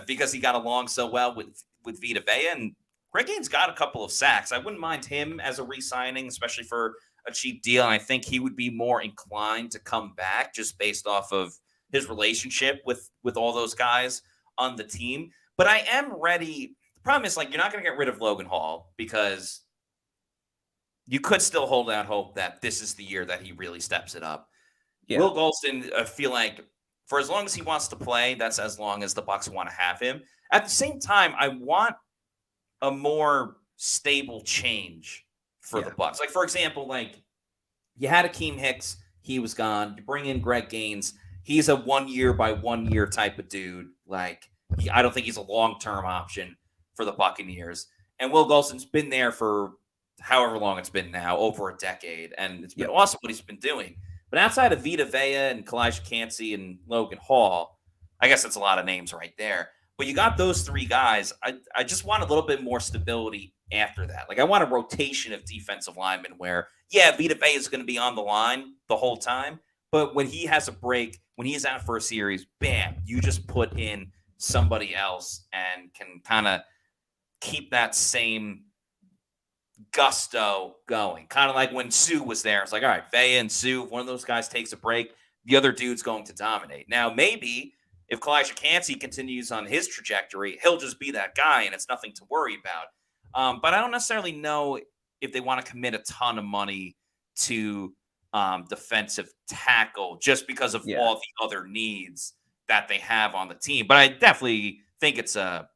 because he got along so well with Vita Vea, and Greg Gaines got a couple of sacks. I wouldn't mind him as a re-signing, especially for a cheap deal. And I think he would be more inclined to come back just based off of his relationship with all those guys on the team. But I am ready. The problem is, like, you're not going to get rid of Logan Hall because you could still hold out hope that this is the year that he really steps it up. Yeah. Will Golston, I feel like for as long as he wants to play, that's as long as the Bucs want to have him. At the same time, I want a more stable change for the Bucs. Like, for example, like you had Akeem Hicks, he was gone. You bring in Greg Gaines, he's a 1 year by 1 year type of dude. Like, I don't think he's a long-term option for the Buccaneers. And Will Golston's been there for however long it's been now, over a decade, and it's been awesome what he's been doing. But outside of Vita Vea and Kalijah Cansey and Logan Hall, I guess that's a lot of names right there. But you got those three guys. I just want a little bit more stability after that. Like, I want a rotation of defensive linemen where, yeah, Vita Vea is going to be on the line the whole time. But when he has a break, when he's out for a series, bam, you just put in somebody else and can kind of keep that same gusto going. Kind of like when Sue was there. It's like, all right, Vea and Sue, if one of those guys takes a break, the other dude's going to dominate. Now, maybe if Kalijah Cansey continues on his trajectory, he'll just be that guy, and it's nothing to worry about. But I don't necessarily know if they want to commit a ton of money to defensive tackle just because of all the other needs that they have on the team. But I definitely think it's a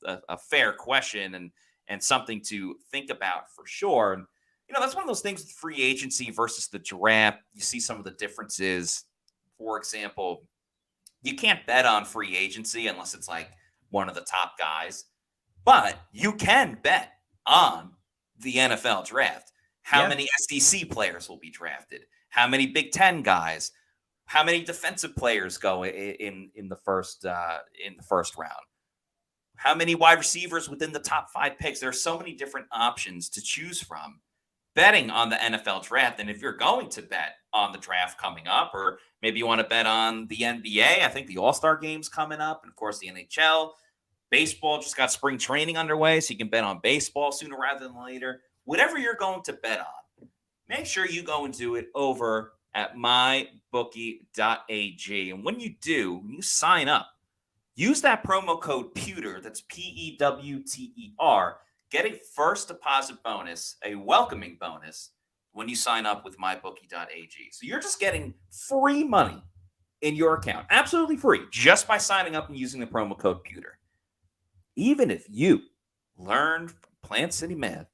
fair question and something to think about for sure. And, that's one of those things with free agency versus the draft. You see some of the differences. For example, you can't bet on free agency unless it's like one of the top guys, but you can bet on the NFL draft. How many SEC players will be drafted? How many Big Ten guys? How many defensive players go in the first round? How many wide receivers within the top 5 picks? There are so many different options to choose from betting on the NFL draft. And if you're going to bet on the draft coming up, or maybe you want to bet on the NBA, I think the All-Star game's coming up, and of course the NHL. Baseball just got spring training underway, so you can bet on baseball sooner rather than later. Whatever you're going to bet on, make sure you go and do it over at mybookie.ag. And when you do, when you sign up, use that promo code Pewter, that's PEWTER, get a first deposit bonus, a welcoming bonus, when you sign up with mybookie.ag. So you're just getting free money in your account, absolutely free, just by signing up and using the promo code Pewter. Even if you learned Plant City Math,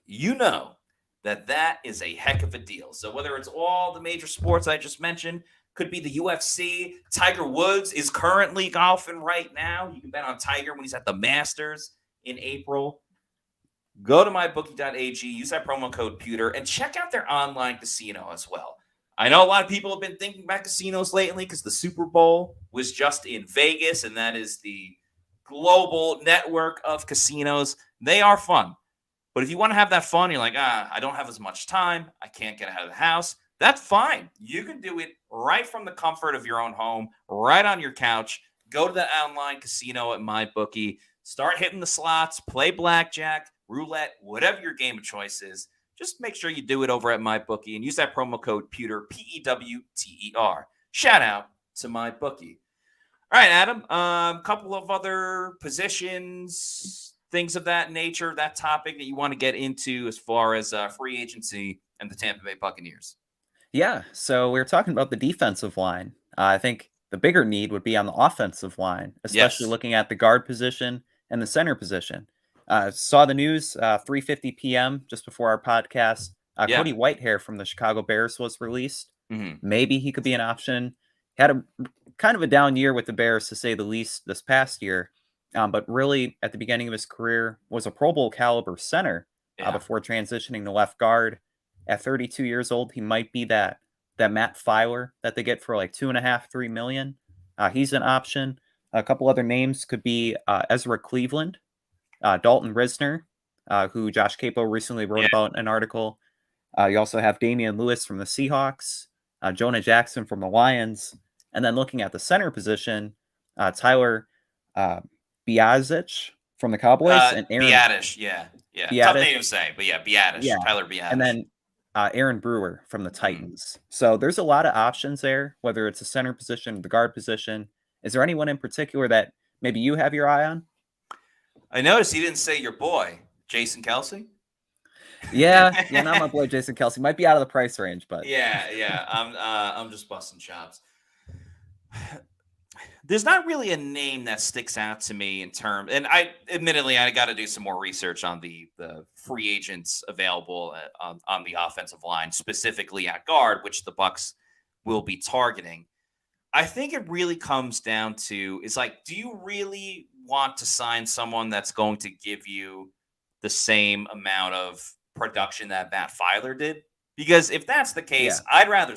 you know that is a heck of a deal. So whether it's all the major sports I just mentioned, could be the UFC. Tiger Woods is currently golfing right now. You can bet on Tiger when he's at the Masters in April. Go to mybookie.ag, use that promo code Pewter, and check out their online casino as well. I know a lot of people have been thinking about casinos lately because the Super Bowl was just in Vegas, and that is the global network of casinos. They are fun. But if you want to have that fun, you're like, I don't have as much time. I can't get out of the house. That's fine. You can do it right from the comfort of your own home, right on your couch. Go to the online casino at MyBookie. Start hitting the slots, play blackjack, roulette, whatever your game of choice is. Just make sure you do it over at MyBookie and use that promo code Pewter, PEWTER. Shout out to MyBookie. All right, Adam, a couple of other positions, things of that nature, that topic that you want to get into as far as free agency and the Tampa Bay Buccaneers. Yeah, so we were talking about the defensive line. I think the bigger need would be on the offensive line, especially looking at the guard position and the center position. Saw the news 3:50 p.m. just before our podcast. Cody Whitehair from the Chicago Bears was released. Maybe he could be an option. Had a kind of a down year with the Bears, to say the least, this past year. But really, at the beginning of his career, was a Pro Bowl caliber center before transitioning to left guard. At 32 years old, he might be that Matt Filer that they get for like $2.5-3 million. He's an option. A couple other names could be Ezra Cleveland, Dalton Risner, who Josh Capo recently wrote about in an article. You also have Damian Lewis from the Seahawks, Jonah Jackson from the Lions, and then looking at the center position, Tyler Biadasz from the Cowboys and Aaron Biadasz, Tough name to say, but Biadasz, Tyler Biadasz. And then Aaron Brewer from the Titans. So there's a lot of options there, whether it's a center position, the guard position. Is there anyone in particular that maybe you have your eye on? I noticed you didn't say your boy, Jason Kelsey. Yeah, not my boy Jason Kelsey. Might be out of the price range, but Yeah. I'm just busting chops. There's not really a name that sticks out to me in terms, and I got to do some more research on the free agents available on the offensive line, specifically at guard, which the Bucs will be targeting. I think it really comes down to is like, do you really want to sign someone that's going to give you the same amount of production that Matt Filer did? Because if that's the case, yeah, I'd rather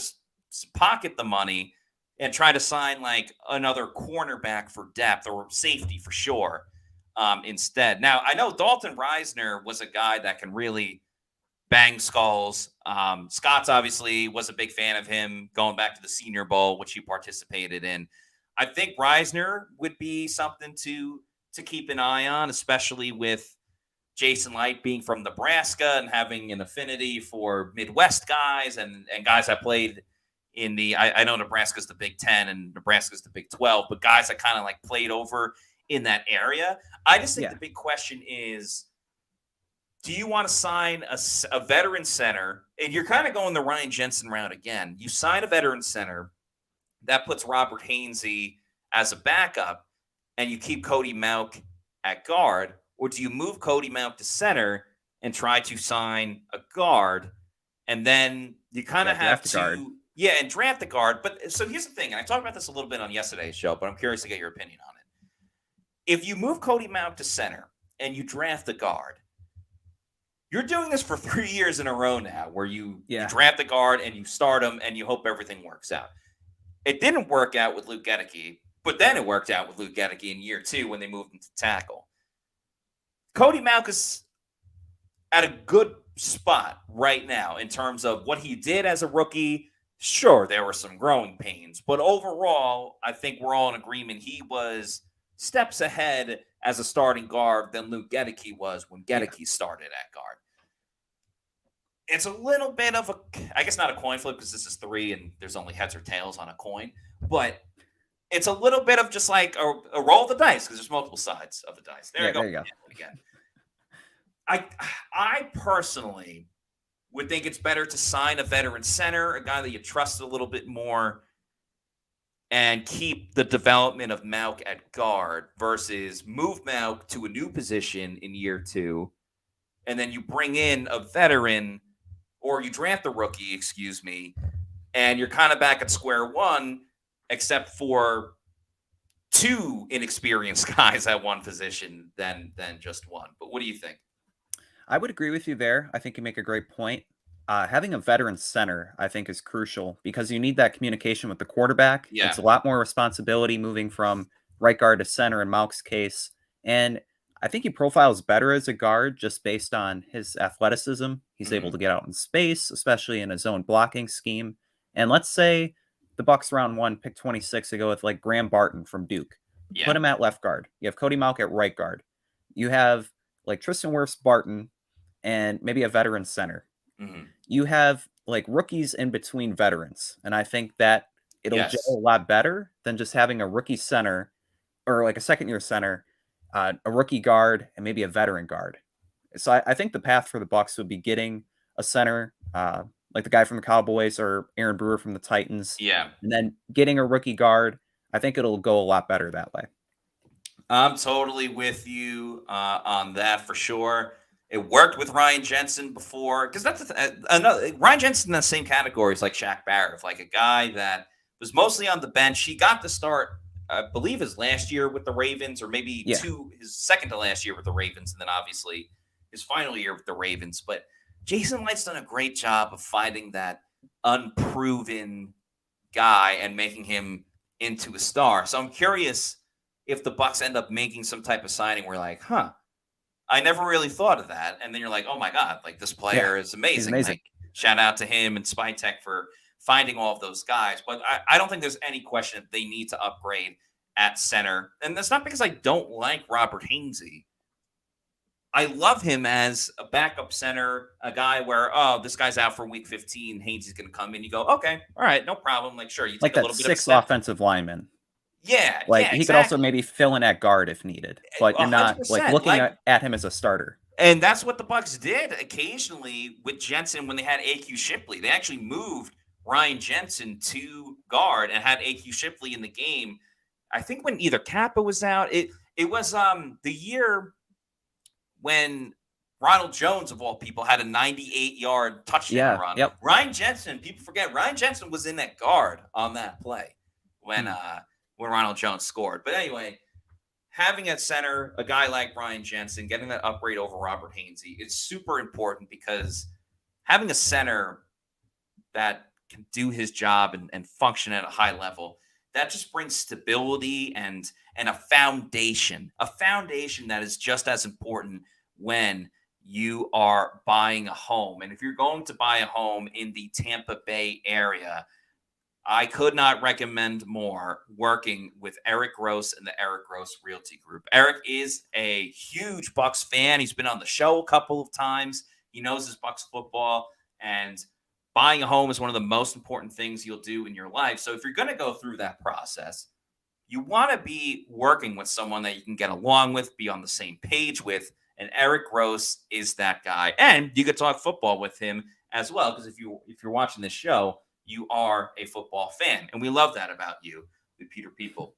pocket the money and try to sign like another cornerback for depth or safety for sure instead. Now, I know Dalton Reisner was a guy that can really bang skulls. Scott's obviously was a big fan of him going back to the Senior Bowl, which he participated in. I think Reisner would be something to keep an eye on, especially with Jason Light being from Nebraska and having an affinity for Midwest guys and guys that played in the I know Nebraska's the Big 10 and Nebraska's the Big 12, but guys that kind of like played over in that area. I just think the big question is, do you want to sign a veteran center? And you're kind of going the Ryan Jensen route again. You sign a veteran center that puts Robert Hainsey as a backup and you keep Cody Mauch at guard, or do you move Cody Mauch to center and try to sign a guard? And then you kind of have to and draft the guard. But so here's the thing, and I talked about this a little bit on yesterday's show, but I'm curious to get your opinion on it. If you move Cody Mauch to center and you draft the guard, you're doing this for 3 years in a row now, where you draft the guard and you start him and you hope everything works out. It didn't work out with Luke Goedeke, but then it worked out with Luke Goedeke in year 2 when they moved him to tackle. Cody Mauch is at a good spot right now in terms of what he did as a rookie. Sure, there were some growing pains, but overall, I think we're all in agreement he was steps ahead as a starting guard than Luke Goedeke was when Goedeke started at guard. It's a little bit of a, I guess not a coin flip because this is 3 and there's only heads or tails on a coin, but it's a little bit of just like a roll of the dice because there's multiple sides of the dice. There you go. Again. I personally would think it's better to sign a veteran center, a guy that you trust a little bit more, and keep the development of Mauch at guard versus move Mauch to a new position in year 2, and then you bring in a veteran or you draft a rookie, excuse me, and you're kind of back at square one, except for 2 inexperienced guys at one position than just one. But what do you think? I would agree with you there. I think you make a great point. Having a veteran center, I think, is crucial because you need that communication with the quarterback. Yeah. It's a lot more responsibility moving from right guard to center in Mauch's case. And I think he profiles better as a guard just based on his athleticism. He's able to get out in space, especially in a zone blocking scheme. And let's say the Bucs round 1 pick 26 to go with like Graham Barton from Duke. Put him at left guard. You have Cody Mauch at right guard. You have like Tristan Wirfs, Barton, and maybe a veteran center. You have like rookies in between veterans. And I think that it'll gel a lot better than just having a rookie center or like a second year center, a rookie guard, and maybe a veteran guard. So I think the path for the Bucs would be getting a center, like the guy from the Cowboys or Aaron Brewer from the Titans. Yeah. And then getting a rookie guard. I think it'll go a lot better that way. I'm totally with you on that for sure. It worked with Ryan Jensen before because that's another Ryan Jensen in the same category as like Shaq Barrett, like a guy that was mostly on the bench. He got to start, I believe, his last year with the Ravens, or maybe his second to last year with the Ravens, and then obviously his final year with the Ravens. But Jason Light's done a great job of finding that unproven guy and making him into a star. So I'm curious if the Bucs end up making some type of signing where like, I never really thought of that. And then you're like, oh my God, like this player is amazing. He's amazing. Like, shout out to him and Spytech for finding all of those guys. But I don't think there's any question that they need to upgrade at center. And that's not because I don't like Robert Hainsey. I love him as a backup center, a guy where, oh, this guy's out for week 15. Haynes is going to come in. You go, okay, all right, no problem. Like, sure, you Like take a that little bit of a sixth step. offensive lineman. Yeah, Like, yeah, he could also exactly. maybe fill in at guard if needed, but you're not, like, 100%. looking at him as a starter. And that's what the Bucs did occasionally with Jensen when they had AQ Shipley. They actually moved Ryan Jensen to guard and had AQ Shipley in the game. I think when either Kappa was out, it was the year when Ronald Jones, of all people, had a 98-yard touchdown Yeah, run. yep. Ryan Jensen, people forget, Ryan Jensen was in that guard on that play when Ronald Jones scored. But anyway, having at center a guy like Ryan Jensen, getting that upgrade over Robert Hainsey, it's super important because having a center that can do his job and function at a high level, that just brings stability and a foundation that is just as important when you are buying a home. And if you're going to buy a home in the Tampa Bay area, I could not recommend more working with Eric Gross and the Eric Gross Realty Group. Eric is a huge Bucs fan. He's been on the show a couple of times. He knows his Bucs football, and buying a home is one of the most important things you'll do in your life. So if you're going to go through that process, you want to be working with someone that you can get along with, be on the same page with, and Eric Gross is that guy. And you could talk football with him as well, because if you're watching this show, you are a football fan, and we love that about you, the Pewter people.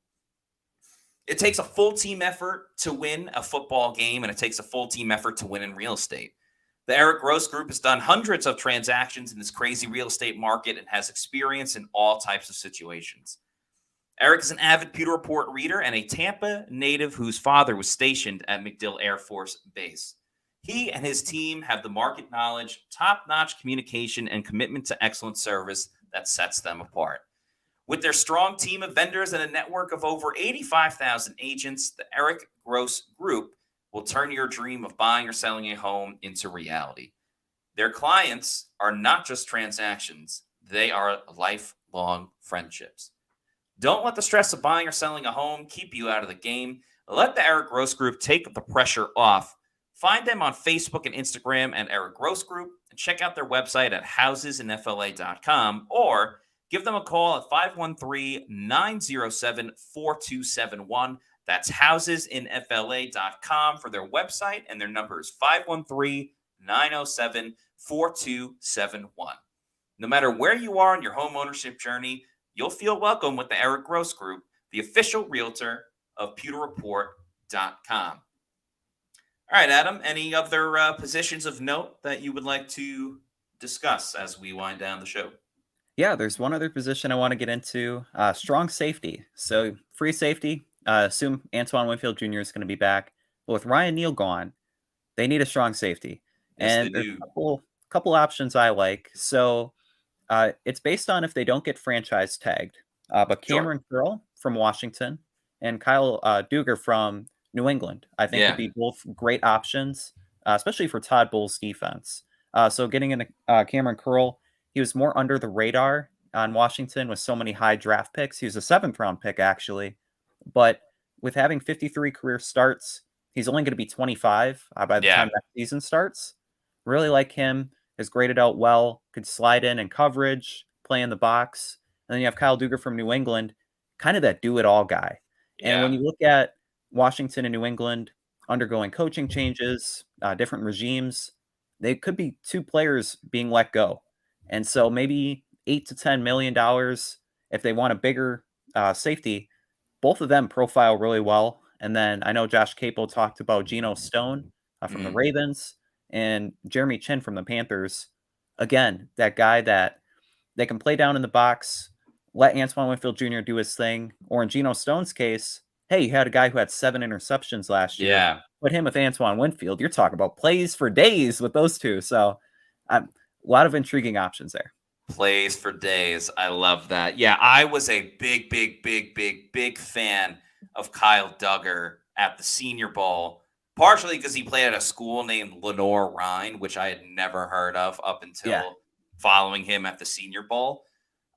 It takes a full team effort to win a football game, and it takes a full team effort to win in real estate. The Eric Gross Group has done hundreds of transactions in this crazy real estate market and has experience in all types of situations. Eric is an avid Pewter Report reader and a Tampa native whose father was stationed at MacDill Air Force Base. He and his team have the market knowledge, top-notch communication, and commitment to excellent service that sets them apart. With their strong team of vendors and a network of over 85,000 agents, the Eric Gross Group will turn your dream of buying or selling a home into reality. Their clients are not just transactions, they are lifelong friendships. Don't let the stress of buying or selling a home keep you out of the game. Let the Eric Gross Group take the pressure off. Find them on Facebook and Instagram at Eric Gross Group, and check out their website at housesinfla.com, or give them a call at 513-907-4271. That's housesinfla.com for their website, and their number is 513-907-4271. No matter where you are in your home ownership journey, you'll feel welcome with the Eric Gross Group, the official realtor of pewterreport.com. All right, Adam, any other positions of note that you would like to discuss as we wind down the show? Yeah, there's one other position I want to get into, strong safety. So free safety, assume Antoine Winfield Jr. is going to be back. But with Ryan Neal gone, they need a strong safety. Yes, they And there's do. a couple options I like. So it's based on if they don't get franchise tagged. But Sure. Cameron Curl from Washington and Kyle Duger from New England, I think would be both great options, especially for Todd Bowles' defense. So getting in Cameron Curl, he was more under the radar on Washington with so many high draft picks. He was a 7th-round pick, actually. But with having 53 career starts, he's only going to be 25 by the time that season starts. Really like him. Has graded out well, could slide in coverage, play in the box. And then you have Kyle Duger from New England, kind of that do-it-all guy. And when you look at Washington and New England undergoing coaching changes, different regimes, they could be 2 players being let go. And so maybe $8 to $10 million if they want a bigger safety. Both of them profile really well. And then I know Josh Capo talked about Geno Stone from the Ravens and Jeremy Chin from the Panthers. Again, that guy that they can play down in the box, let Antoine Winfield Jr. do his thing. Or in Geno Stone's case, hey, you had a guy who had 7 interceptions last year. Yeah. Put him with Antoine Winfield. You're talking about plays for days with those two. So a lot of intriguing options there. Plays for days. I love that. Yeah, I was a big fan of Kyle Duggar at the Senior Bowl, partially because he played at a school named Lenore Rhine, which I had never heard of up until following him at the Senior Bowl.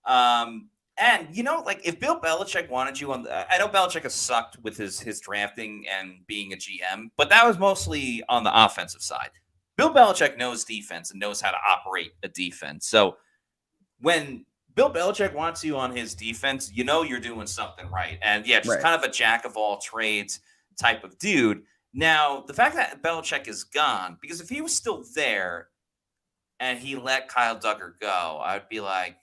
And And, like if Bill Belichick wanted you I know Belichick has sucked with his drafting and being a GM, but that was mostly on the offensive side. Bill Belichick knows defense and knows how to operate a defense. So when Bill Belichick wants you on his defense, you're doing something right. And yeah, just Right. kind of a jack of all trades type of dude. Now, the fact that Belichick is gone, because if he was still there and he let Kyle Duggar go, I'd be like,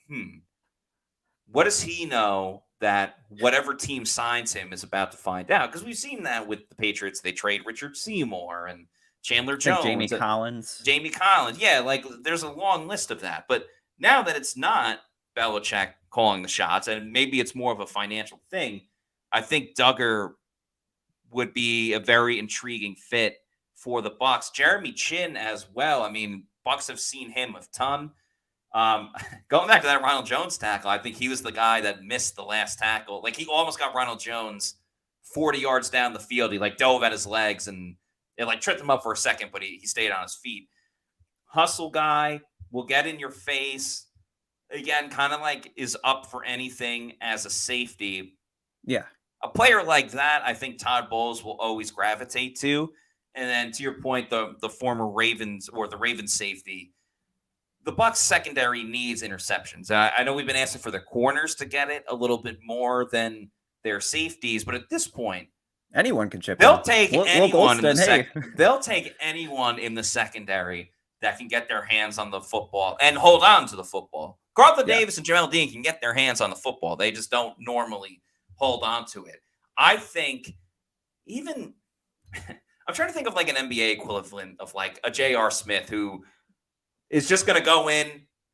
what does he know that whatever team signs him is about to find out? Because we've seen that with the Patriots. They trade Richard Seymour and Chandler I think Jones. Jamie Collins. Jamie Collins. Yeah, like there's a long list of that. But now that it's not Belichick calling the shots, and maybe it's more of a financial thing, I think Duggar would be a very intriguing fit for the Bucs. Jeremy Chin as well. I mean, Bucs have seen him a ton. Going back to that Ronald Jones tackle, I think he was the guy that missed the last tackle. Like he almost got Ronald Jones 40 yards down the field. He like dove at his legs and it like tripped him up for a second, but he stayed on his feet. Hustle guy will get in your face. Again, kind of like is up for anything as a safety. Yeah. A player like that, I think Todd Bowles will always gravitate to. And then to your point, the former Ravens or the Ravens safety, the Bucs secondary needs interceptions. I know we've been asking for the corners to get it a little bit more than their safeties, but at this point, anyone can chip they'll in. take Will anyone in the Golston, they'll take anyone in the secondary that can get their hands on the football and hold on to the football. Carlton Davis and Jamel Dean can get their hands on the football. They just don't normally hold on to it. I think even I'm trying to think of like an NBA equivalent of like a J.R. Smith who is just going to go in,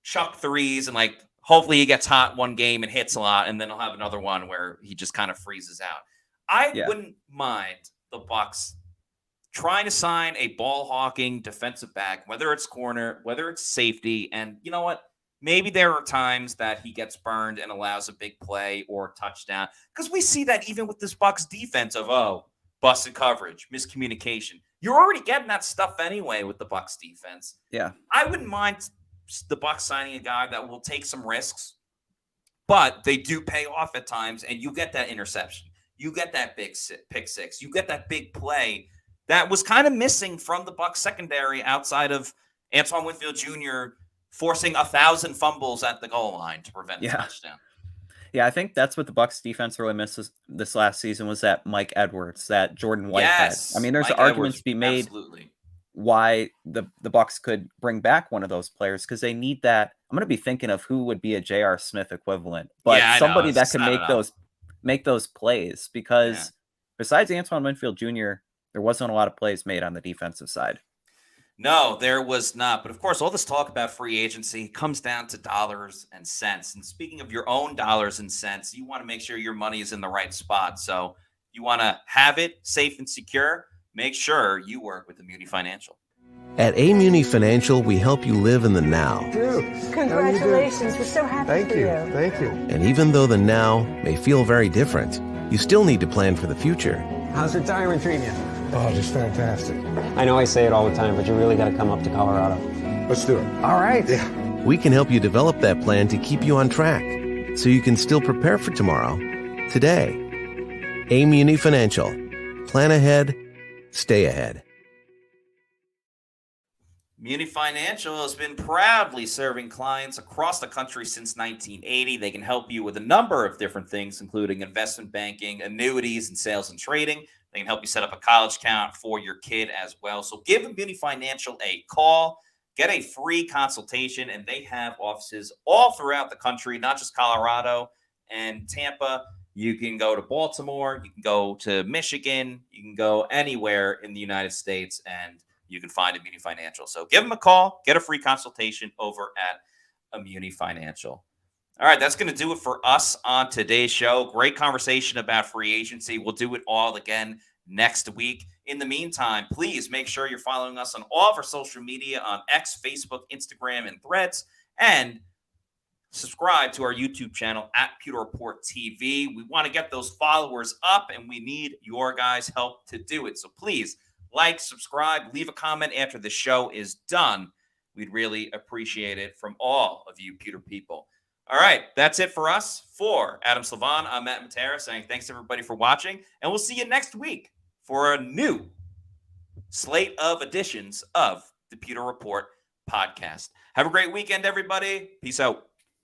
chuck threes, and like hopefully he gets hot one game and hits a lot, and then he'll have another one where he just kind of freezes out. I wouldn't mind the Bucs trying to sign a ball hawking defensive back, whether it's corner, whether it's safety, and you know what? Maybe there are times that he gets burned and allows a big play or a touchdown, because we see that even with this Bucs defense of busted coverage, miscommunication. You're already getting that stuff anyway with the Bucs defense. Yeah. I wouldn't mind the Bucs signing a guy that will take some risks, but they do pay off at times, and you get that interception. You get that big pick six. You get that big play that was kind of missing from the Bucs secondary outside of Antoine Winfield Jr. forcing 1,000 fumbles at the goal line to prevent a touchdown. Yeah, I think that's what the Bucs defense really misses this last season was that Mike Edwards, that Jordan Whitehead. I mean, there's arguments to be made why the Bucs could bring back one of those players because they need that. I'm going to be thinking of who would be a J.R. Smith equivalent, but somebody that can make those plays because besides Antoine Winfield Jr., there wasn't a lot of plays made on the defensive side. No, there was not. But of course, all this talk about free agency comes down to dollars and cents. And speaking of your own dollars and cents, you want to make sure your money is in the right spot. So you want to have it safe and secure. Make sure you work with Muni Financial. At Muni Financial, we help you live in the now. Dude, congratulations. We're so happy for you. Thank you. And even though the now may feel very different, you still need to plan for the future. How's retirement treating you? Oh, just fantastic. I know I say it all the time, but you really got to come up to Colorado. Let's do it. All right. Yeah. We can help you develop that plan to keep you on track so you can still prepare for tomorrow, today. Muni Financial. Plan ahead, stay ahead. Muni Financial has been proudly serving clients across the country since 1980. They can help you with a number of different things, including investment banking, annuities, and sales and trading. They can help you set up a college account for your kid as well. So give Muni Financial a call, get a free consultation, and they have offices all throughout the country, not just Colorado and Tampa. You can go to Baltimore, you can go to Michigan, you can go anywhere in the United States, and you can find Muni Financial. So give them a call, get a free consultation over at Muni Financial. All right, that's going to do it for us on today's show. Great conversation about free agency. We'll do it all again next week. In the meantime, please make sure you're following us on all of our social media on X, Facebook, Instagram, and Threads, and subscribe to our YouTube channel at Pewter Report TV. We want to get those followers up, and we need your guys' help to do it. So please like, subscribe, leave a comment after the show is done. We'd really appreciate it from all of you Pewter people. All right, that's it for us. For Adam Slavon, I'm Matt Matera saying thanks everybody for watching, and we'll see you next week for a new slate of editions of the Pewter Report podcast. Have a great weekend, everybody. Peace out.